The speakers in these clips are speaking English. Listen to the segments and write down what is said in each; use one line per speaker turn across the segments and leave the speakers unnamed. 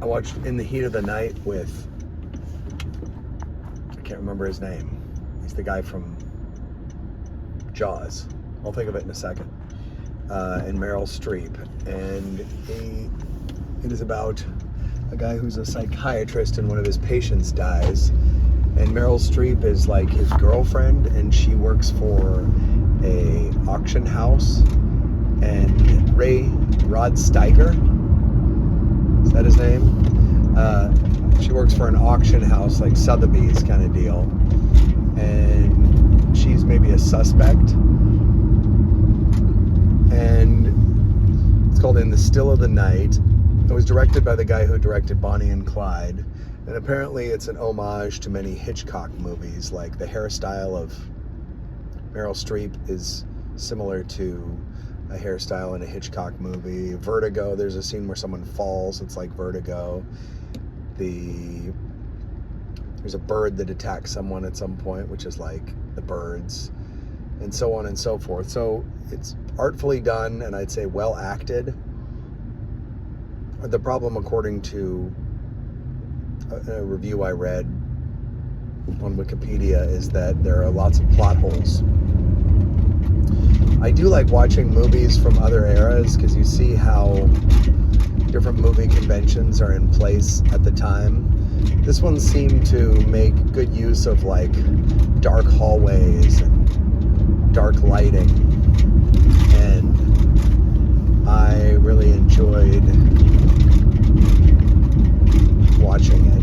I watched In the Heat of the Night with, I can't remember his name. He's the guy from Jaws. I'll think of it in a second. And Meryl Streep. And it is about a guy who's a psychiatrist and one of his patients dies. And Meryl Streep is like his girlfriend, and she works for a auction house. And Rod Steiger, is that his name? She works for an auction house, like Sotheby's kind of deal. And she's maybe a suspect. And it's called In the Still of the Night. It was directed by the guy who directed Bonnie and Clyde. And apparently it's an homage to many Hitchcock movies, like the hairstyle of Meryl Streep is similar to a hairstyle in a Hitchcock movie. Vertigo, there's a scene where someone falls, it's like Vertigo. There's a bird that attacks someone at some point, which is like The Birds, and so on and so forth. So it's artfully done, and I'd say well acted. The problem, according to a review I read on Wikipedia, is that there are lots of plot holes. I do like watching movies from other eras because you see how different movie conventions are in place at the time. This one seemed to make good use of like dark hallways and dark lighting, and I really enjoyed watching it.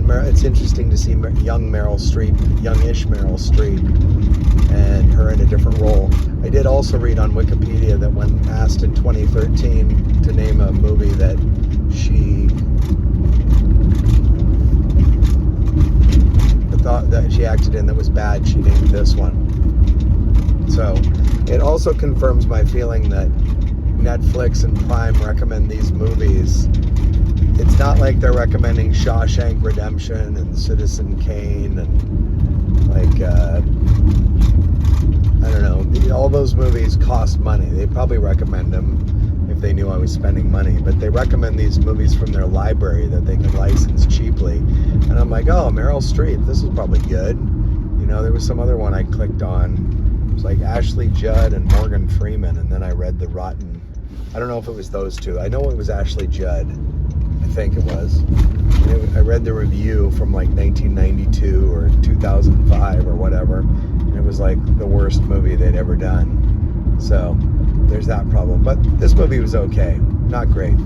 And it's interesting to see youngish Meryl Streep, and her in a different role. I did also read on Wikipedia that when asked in 2013 to name a movie that she thought that she acted in that was bad, she named this one. So it also confirms my feeling that Netflix and Prime recommend these movies. It's not like they're recommending Shawshank Redemption and Citizen Kane and like I don't know, all those movies cost money. They probably recommend them if they knew I was spending money, but they recommend these movies from their library that they can license cheaply. And I'm like, oh, Meryl Streep, this is probably good. You know, there was some other one I clicked on. It was like Ashley Judd and Morgan Freeman, and then I read the rotten, I don't know if it was those two. I know it was Ashley Judd. I think it was. I read the review from like 1992 or 2005 or whatever, and it was like the worst movie they'd ever done. So there's that problem. But this movie was okay. Not great.